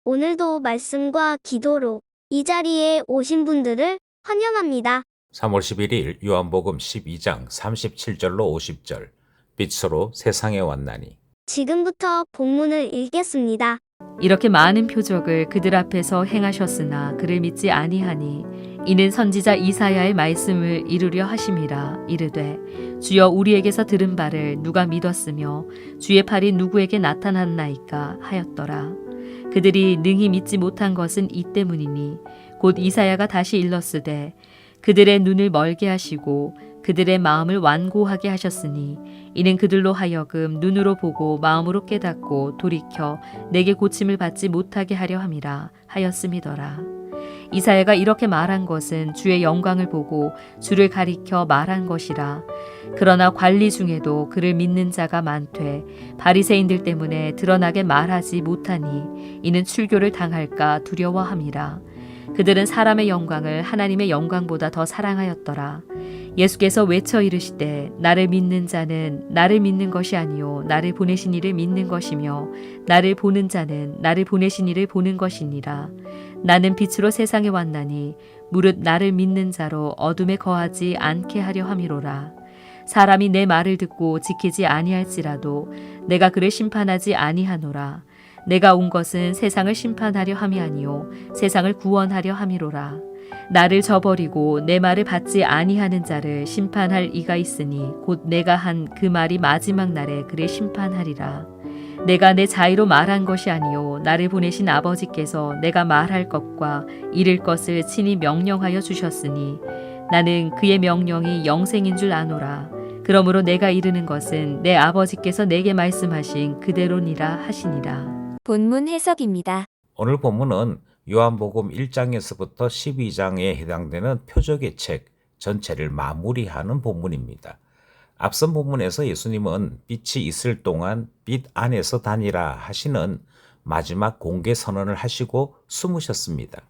오늘도 말씀과 기도로 이 자리에 오신 분들을 환영합니다. 3월 11일 요한복음 12장 37절로 50절 빛으로 세상에 왔나니. 지금부터 본문을 읽겠습니다. 이렇게 많은 표적을 그들 앞에서 행하셨으나 그를 믿지 아니하니 이는 선지자 이사야의 말씀을 이루려 하심이라. 이르되 주여 우리에게서 들은 바를 누가 믿었으며 주의 팔이 누구에게 나타났나이까 하였더라. 그들이 능히 믿지 못한 것은 이 때문이니 곧 이사야가 다시 일렀으되 그들의 눈을 멀게 하시고 그들의 마음을 완고하게 하셨으니 이는 그들로 하여금 눈으로 보고 마음으로 깨닫고 돌이켜 내게 고침을 받지 못하게 하려 함이라 하였음이더라. 이사야가 이렇게 말한 것은 주의 영광을 보고 주를 가리켜 말한 것이라. 그러나 관리 중에도 그를 믿는 자가 많되 바리새인들 때문에 드러나게 말하지 못하니 이는 출교를 당할까 두려워함이라. 그들은 사람의 영광을 하나님의 영광보다 더 사랑하였더라. 예수께서 외쳐 이르시되 나를 믿는 자는 나를 믿는 것이 아니요 나를 보내신 이를 믿는 것이며 나를 보는 자는 나를 보내신 이를 보는 것이니라. 나는 빛으로 세상에 왔나니 무릇 나를 믿는 자로 어둠에 거하지 않게 하려 함이로라. 사람이 내 말을 듣고 지키지 아니할지라도 내가 그를 심판하지 아니하노라. 내가 온 것은 세상을 심판하려 함이 아니요 세상을 구원하려 함이로라. 나를 저버리고 내 말을 받지 아니하는 자를 심판할 이가 있으니 곧 내가 한 그 말이 마지막 날에 그를 심판하리라. 내가 내 자의로 말한 것이 아니요 나를 보내신 아버지께서 내가 말할 것과 이를 것을 친히 명령하여 주셨으니 나는 그의 명령이 영생인 줄 아노라. 그러므로 내가 이르는 것은 내 아버지께서 내게 말씀하신 그대로니라 하시니라. 본문 해석입니다. 오늘 본문은 요한복음 1장에서부터 12장에 해당되는 표적의 책 전체를 마무리하는 본문입니다. 앞선 본문에서 예수님은 빛이 있을 동안 빛 안에서 다니라 하시는 마지막 공개 선언을 하시고 숨으셨습니다.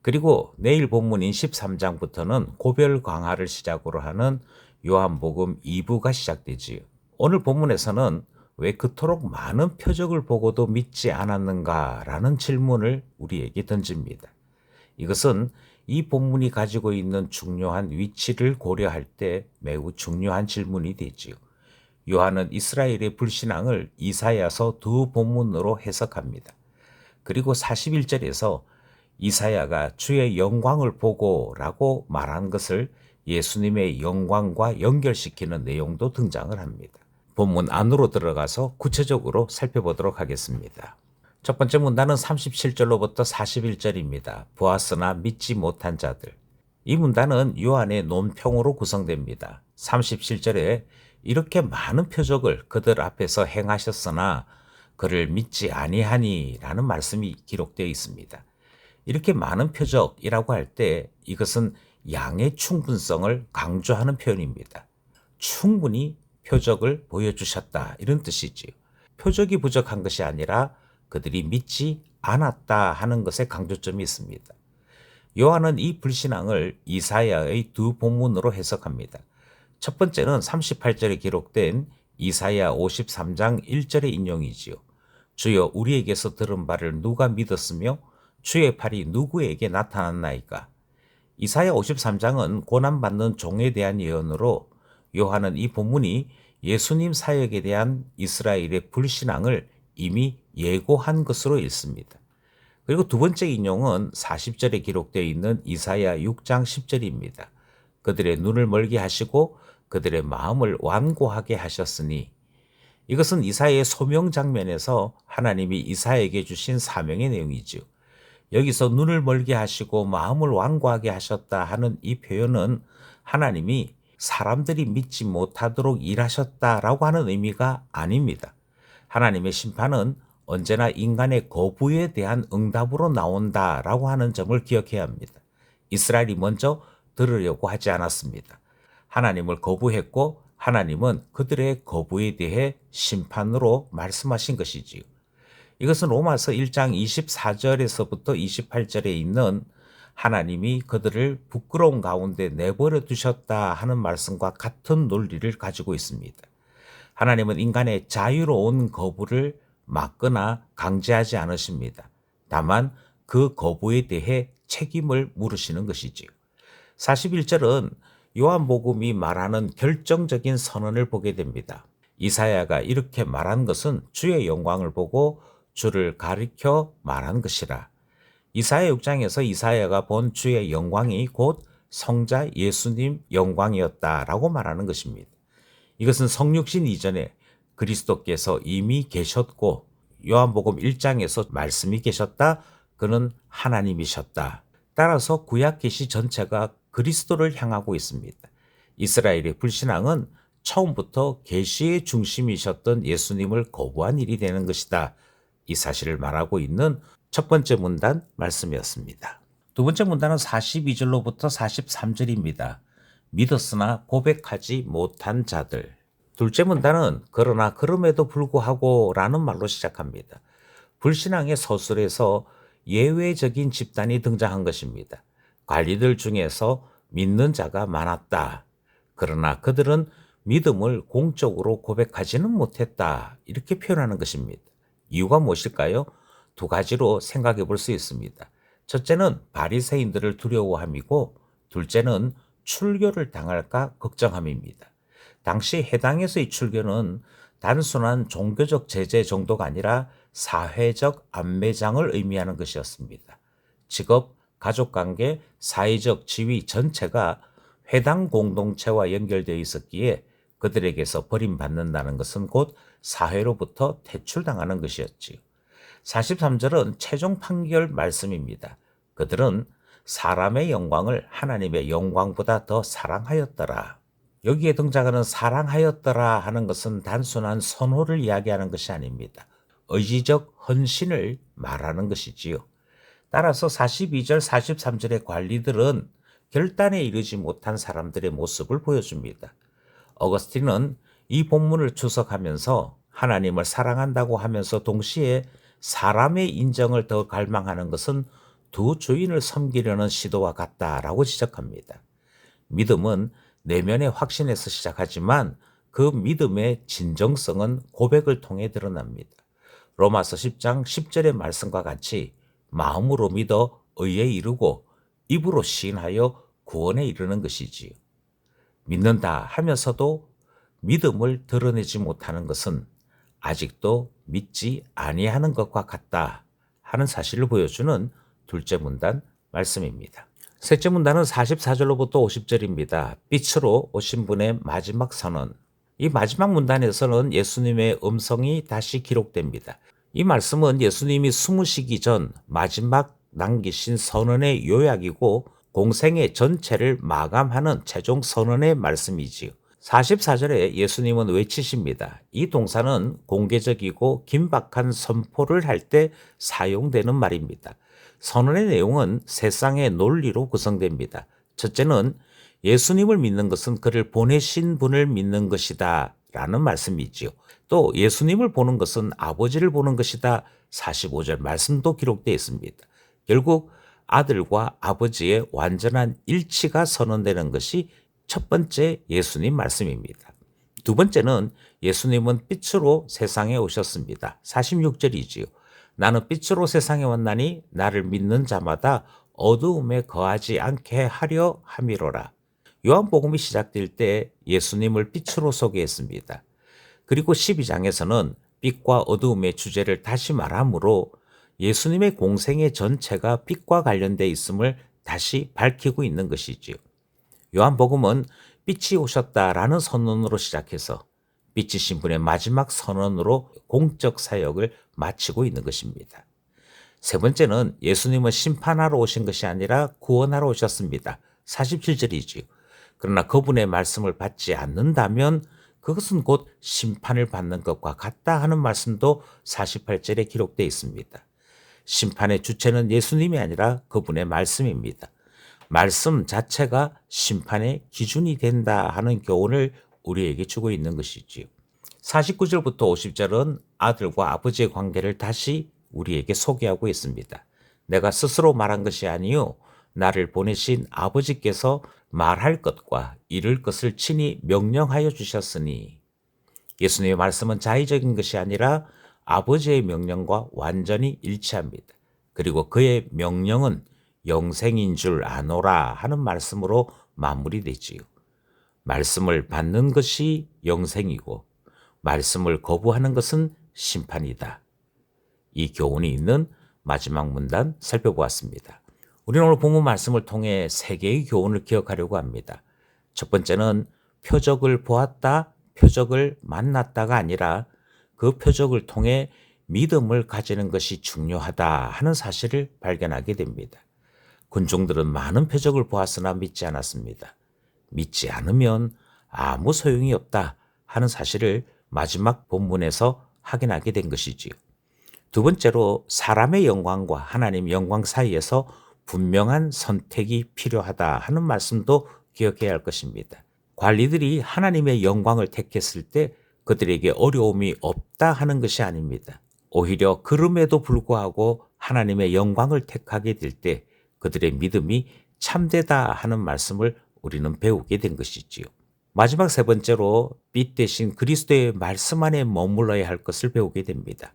그리고 내일 본문인 13장부터는 고별 강화를 시작으로 하는 요한복음 2부가 시작되지요. 오늘 본문에서는 왜 그토록 많은 표적을 보고도 믿지 않았는가라는 질문을 우리에게 던집니다. 이것은 이 본문이 가지고 있는 중요한 위치를 고려할 때 매우 중요한 질문이 되지요. 요한은 이스라엘의 불신앙을 이사야서 두 본문으로 해석합니다. 그리고 41절에서 이사야가 주의 영광을 보고라고 말한 것을 예수님의 영광과 연결시키는 내용도 등장을 합니다. 본문 안으로 들어가서 구체적으로 살펴보도록 하겠습니다. 첫 번째 문단은 37절로부터 41절입니다. 보았으나 믿지 못한 자들. 이 문단은 요한의 논평으로 구성됩니다. 37절에 이렇게 많은 표적을 그들 앞에서 행하셨으나 그를 믿지 아니하니 라는 말씀이 기록되어 있습니다. 이렇게 많은 표적이라고 할 때 이것은 양의 충분성을 강조하는 표현입니다. 충분히 표적을 보여주셨다 이런 뜻이지요. 표적이 부족한 것이 아니라 그들이 믿지 않았다 하는 것에 강조점이 있습니다. 요한은 이 불신앙을 이사야의 두 본문으로 해석합니다. 첫 번째는 38절에 기록된 이사야 53장 1절의 인용이지요. 주여 우리에게서 들은 바를 누가 믿었으며 주의 팔이 누구에게 나타났나이까. 이사야 53장은 고난받는 종에 대한 예언으로 요한은 이 본문이 예수님 사역에 대한 이스라엘의 불신앙을 이미 예고한 것으로 읽습니다. 그리고 두 번째 인용은 40절에 기록되어 있는 이사야 6장 10절입니다. 그들의 눈을 멀게 하시고 그들의 마음을 완고하게 하셨으니. 이것은 이사야의 소명 장면에서 하나님이 이사야에게 주신 사명의 내용이지요. 여기서 눈을 멀게 하시고 마음을 완고하게 하셨다 하는 이 표현은 하나님이 사람들이 믿지 못하도록 일하셨다라고 하는 의미가 아닙니다. 하나님의 심판은 언제나 인간의 거부에 대한 응답으로 나온다라고 하는 점을 기억해야 합니다. 이스라엘이 먼저 들으려고 하지 않았습니다. 하나님을 거부했고 하나님은 그들의 거부에 대해 심판으로 말씀하신 것이지요. 이것은 로마서 1장 24절에서부터 28절에 있는 하나님이 그들을 부끄러운 가운데 내버려 두셨다 하는 말씀과 같은 논리를 가지고 있습니다. 하나님은 인간의 자유로운 거부를 막거나 강제하지 않으십니다. 다만 그 거부에 대해 책임을 물으시는 것이지요. 41절은 요한복음이 말하는 결정적인 선언을 보게 됩니다. 이사야가 이렇게 말한 것은 주의 영광을 보고 주를 가리켜 말한 것이라. 이사야 6장에서 이사야가 본 주의 영광이 곧 성자 예수님 영광이었다라고 말하는 것입니다. 이것은 성육신 이전에 그리스도께서 이미 계셨고 요한복음 1장에서 말씀이 계셨다. 그는 하나님이셨다. 따라서 구약 계시 전체가 그리스도를 향하고 있습니다. 이스라엘의 불신앙은 처음부터 계시의 중심이셨던 예수님을 거부한 일이 되는 것이다. 이 사실을 말하고 있는 첫 번째 문단 말씀이었습니다. 두 번째 문단은 42절로부터 43절입니다. 믿었으나 고백하지 못한 자들. 둘째 문단은 그러나 그럼에도 불구하고 라는 말로 시작합니다. 불신앙의 서술에서 예외적인 집단이 등장한 것입니다. 관리들 중에서 믿는 자가 많았다. 그러나 그들은 믿음을 공적으로 고백하지는 못했다. 이렇게 표현하는 것입니다. 이유가 무엇일까요? 두 가지로 생각해 볼 수 있습니다. 첫째는 바리새인들을 두려워함이고 둘째는 출교를 당할까 걱정함입니다. 당시 해당에서의 출교는 단순한 종교적 제재 정도가 아니라 사회적 안매장을 의미하는 것이었습니다. 직업, 가족관계, 사회적 지위 전체가 회당 공동체와 연결되어 있었기에 그들에게서 버림받는다는 것은 곧 사회로부터 퇴출당하는 것이었지요. 43절은 최종 판결 말씀입니다. 그들은 사람의 영광을 하나님의 영광보다 더 사랑하였더라. 여기에 등장하는 사랑하였더라 하는 것은 단순한 선호를 이야기하는 것이 아닙니다. 의지적 헌신을 말하는 것이지요. 따라서 42절, 43절의 관리들은 결단에 이르지 못한 사람들의 모습을 보여줍니다. 어거스틴은 이 본문을 추석하면서 하나님을 사랑한다고 하면서 동시에 사람의 인정을 더 갈망하는 것은 두 주인을 섬기려는 시도와 같다라고 지적합니다. 믿음은 내면의 확신에서 시작하지만 그 믿음의 진정성은 고백을 통해 드러납니다. 로마서 10장 10절의 말씀과 같이 마음으로 믿어 의에 이르고 입으로 시인하여 구원에 이르는 것이지요. 믿는다 하면서도 믿음을 드러내지 못하는 것은 아직도 믿지 아니하는 것과 같다 하는 사실을 보여주는 둘째 문단 말씀입니다. 셋째 문단은 44절로부터 50절입니다. 빛으로 오신 분의 마지막 선언. 이 마지막 문단에서는 예수님의 음성이 다시 기록됩니다. 이 말씀은 예수님이 숨으시기 전 마지막 남기신 선언의 요약이고 공생의 전체를 마감하는 최종 선언의 말씀이지요. 44절에 예수님은 외치십니다. 이 동사는 공개적이고 긴박한 선포를 할 때 사용되는 말입니다. 선언의 내용은 세상의 논리로 구성됩니다. 첫째는 예수님을 믿는 것은 그를 보내신 분을 믿는 것이다 라는 말씀이지요. 또 예수님을 보는 것은 아버지를 보는 것이다. 45절 말씀도 기록되어 있습니다. 결국 아들과 아버지의 완전한 일치가 선언되는 것이 첫 번째 예수님 말씀입니다. 두 번째는 예수님은 빛으로 세상에 오셨습니다. 46절이지요. 나는 빛으로 세상에 왔나니 나를 믿는 자마다 어두움에 거하지 않게 하려 함이로라. 요한복음이 시작될 때 예수님을 빛으로 소개했습니다. 그리고 12장에서는 빛과 어두움의 주제를 다시 말하므로 예수님의 공생의 전체가 빛과 관련되어 있음을 다시 밝히고 있는 것이지요. 요한복음은 빛이 오셨다라는 선언으로 시작해서 빛이신 분의 마지막 선언으로 공적 사역을 마치고 있는 것입니다. 세 번째는 예수님은 심판하러 오신 것이 아니라 구원하러 오셨습니다. 47절이지요. 그러나 그분의 말씀을 받지 않는다면 그것은 곧 심판을 받는 것과 같다 하는 말씀도 48절에 기록되어 있습니다. 심판의 주체는 예수님이 아니라 그분의 말씀입니다. 말씀 자체가 심판의 기준이 된다 하는 교훈을 우리에게 주고 있는 것이지요. 49절부터 50절은 아들과 아버지의 관계를 다시 우리에게 소개하고 있습니다. 내가 스스로 말한 것이 아니요 나를 보내신 아버지께서 말할 것과 이룰 것을 친히 명령하여 주셨으니. 예수님의 말씀은 자의적인 것이 아니라 아버지의 명령과 완전히 일치합니다. 그리고 그의 명령은 영생인 줄 아노라 하는 말씀으로 마무리되지요. 말씀을 받는 것이 영생이고 말씀을 거부하는 것은 심판이다. 이 교훈이 있는 마지막 문단 살펴보았습니다. 우리는 오늘 본문 말씀을 통해 세 개의 교훈을 기억하려고 합니다. 첫 번째는 표적을 보았다, 표적을 만났다가 아니라 그 표적을 통해 믿음을 가지는 것이 중요하다 하는 사실을 발견하게 됩니다. 군중들은 많은 표적을 보았으나 믿지 않았습니다. 믿지 않으면 아무 소용이 없다 하는 사실을 마지막 본문에서 확인하게 된 것이지요. 두 번째로 사람의 영광과 하나님의 영광 사이에서 분명한 선택이 필요하다 하는 말씀도 기억해야 할 것입니다. 관리들이 하나님의 영광을 택했을 때 그들에게 어려움이 없다 하는 것이 아닙니다. 오히려 그럼에도 불구하고 하나님의 영광을 택하게 될 때 그들의 믿음이 참되다 하는 말씀을 우리는 배우게 된 것이지요. 마지막 세 번째로 빛 대신 그리스도의 말씀 안에 머물러야 할 것을 배우게 됩니다.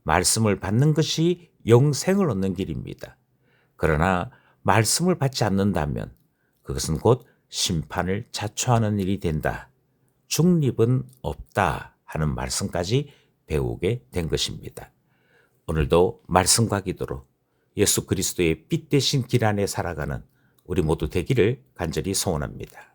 말씀을 받는 것이 영생을 얻는 길입니다. 그러나 말씀을 받지 않는다면 그것은 곧 심판을 자초하는 일이 된다. 중립은 없다 하는 말씀까지 배우게 된 것입니다. 오늘도 말씀과 기도로 예수 그리스도의 빛 대신 길 안에 살아가는 우리 모두 되기를 간절히 소원합니다.